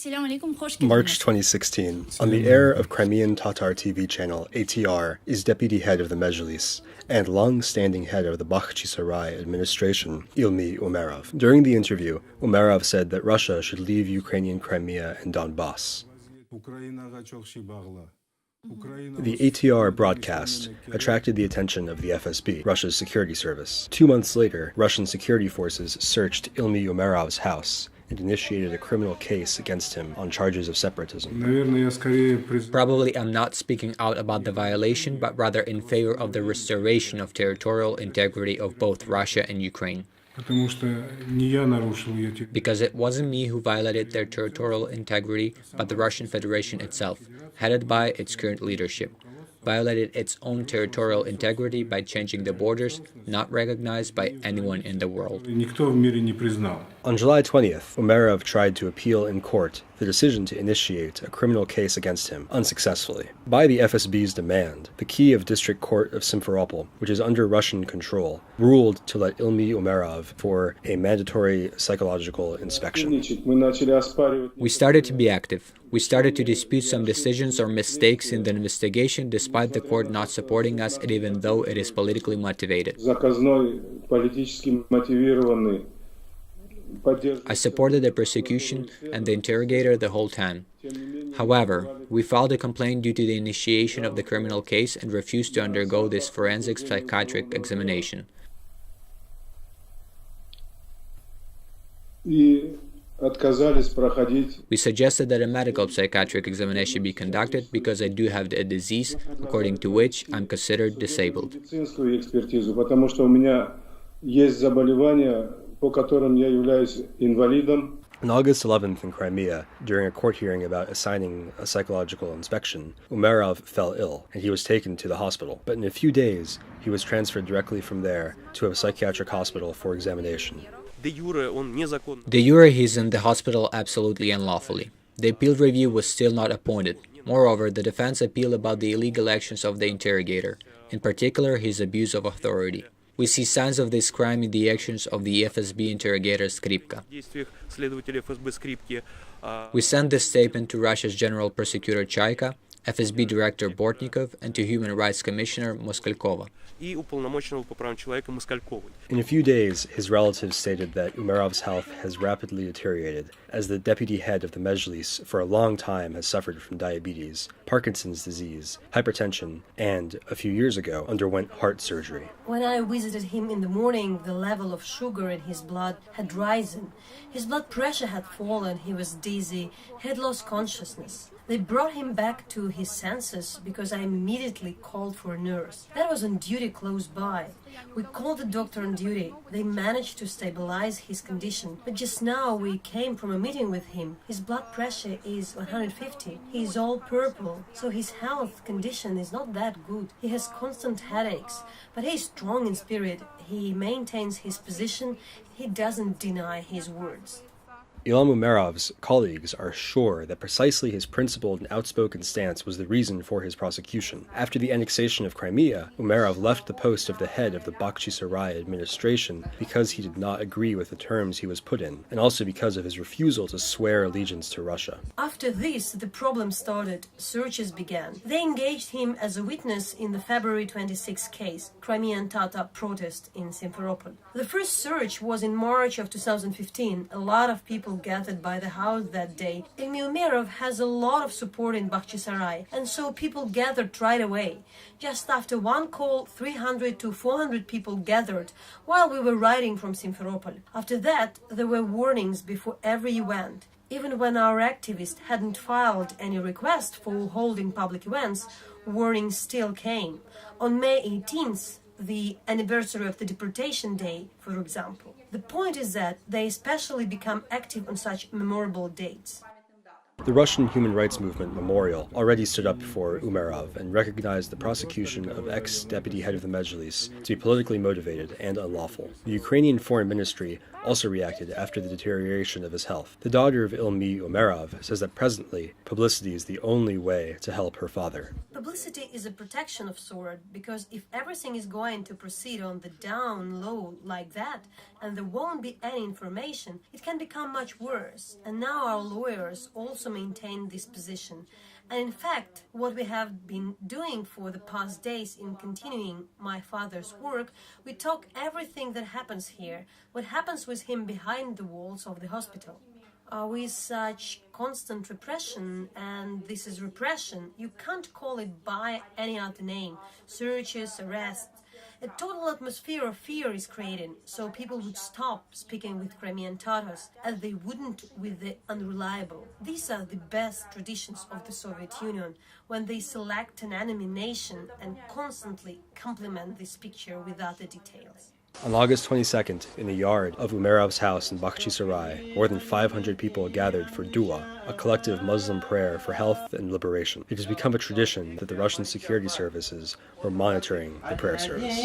March 2016. On the air of Crimean Tatar TV channel ATR is deputy head of the Mejlis and long-standing head of the Bakhchisarai administration, Ilmi Umerov. During the interview, Umerov said that Russia should leave Ukrainian Crimea and Donbass. The ATR broadcast attracted the attention of the FSB, Russia's security service. 2 months later, Russian security forces searched Ilmi Umerov's house and initiated a criminal case against him on charges of separatism. Probably I'm not speaking out about the violation, but rather in favor of the restoration of territorial integrity of both Russia and Ukraine. Because it wasn't me who violated their territorial integrity, but the Russian Federation itself, headed by its current leadership, violated its own territorial integrity by changing the borders not recognized by anyone in the world. On July 20th, Umerov tried to appeal in court the decision to initiate a criminal case against him, unsuccessfully. By the FSB's demand, the Kyiv District Court of Simferopol, which is under Russian control, ruled to let Ilmi Umerov for a mandatory psychological inspection. We started to be active. We started to dispute some decisions or mistakes in the investigation despite the court not supporting us, and even though it is politically motivated. I supported the prosecution and the interrogator the whole time. However, we filed a complaint due to the initiation of the criminal case and refused to undergo this forensic psychiatric examination. We suggested that a medical psychiatric examination be conducted because I do have a disease, according to which I'm considered disabled. On August 11th in Crimea, during a court hearing about assigning a psychological inspection, Umerov fell ill and he was taken to the hospital. But in a few days, he was transferred directly from there to a psychiatric hospital for examination. De jure, he's in the hospital absolutely unlawfully. The appeal review was still not appointed. Moreover, the defense appealed about the illegal actions of the interrogator, in particular his abuse of authority. We see signs of this crime in the actions of the FSB interrogator Skripka. We sent this statement to Russia's General Prosecutor Chaika, FSB Director Bortnikov, and to Human Rights Commissioner Moskalkova. In a few days, his relatives stated that Umerov's health has rapidly deteriorated, as the deputy head of the Mejlis for a long time has suffered from diabetes, Parkinson's disease, hypertension, and, a few years ago, underwent heart surgery. When I visited him in the morning, the level of sugar in his blood had risen. His blood pressure had fallen, he was dizzy, had lost consciousness. They brought him back to his senses because I immediately called for a nurse. That was on duty close by. We called the doctor on duty. They managed to stabilize his condition. But just now we came from a meeting with him. His blood pressure is 150. He is all purple, so his health condition is not that good. He has constant headaches, but he is strong in spirit. He maintains his position. He doesn't deny his words. Ilham Umerov's colleagues are sure that precisely his principled and outspoken stance was the reason for his prosecution. After the annexation of Crimea, Umerov left the post of the head of the Bakhchisarai administration because he did not agree with the terms he was put in, and also because of his refusal to swear allegiance to Russia. After this, the problem started. Searches began. They engaged him as a witness in the February 26 case, Crimean Tatar protest in Simferopol. The first search was in March of 2015. A lot of people gathered by the house that day. Ilmi Umerov has a lot of support in Bakhchisarai, and so people gathered right away. Just after one call, 300 to 400 people gathered while we were riding from Simferopol. After that, there were warnings before every event. Even when our activists hadn't filed any request for holding public events, warnings still came. On May 18th, the anniversary of the deportation day, for example. The point is that they especially become active on such memorable dates. The Russian Human Rights Movement Memorial already stood up for Umerov and recognized the prosecution of ex-deputy head of the Mejlis to be politically motivated and unlawful. The Ukrainian Foreign Ministry also reacted after the deterioration of his health. The daughter of Ilmi Umerov says that presently, publicity is the only way to help her father. Publicity is a protection of sort, because if everything is going to proceed on the down low like that, and there won't be any information, it can become much worse. And now our lawyers also maintain this position. And in fact, what we have been doing for the past days in continuing my father's work, we talk everything that happens here, what happens with him behind the walls of the hospital. With such constant repression, and this is repression, you can't call it by any other name, searches, arrests. A total atmosphere of fear is created, so people would stop speaking with Crimean Tatars, as they wouldn't with the unreliable. These are the best traditions of the Soviet Union, when they select an enemy nation and constantly complement this picture with other details. On August 22nd, in the yard of Umerov's house in Bakhchisarai, more than 500 people gathered for Dua, a collective Muslim prayer for health and liberation. It has become a tradition that the Russian security services were monitoring the prayer service.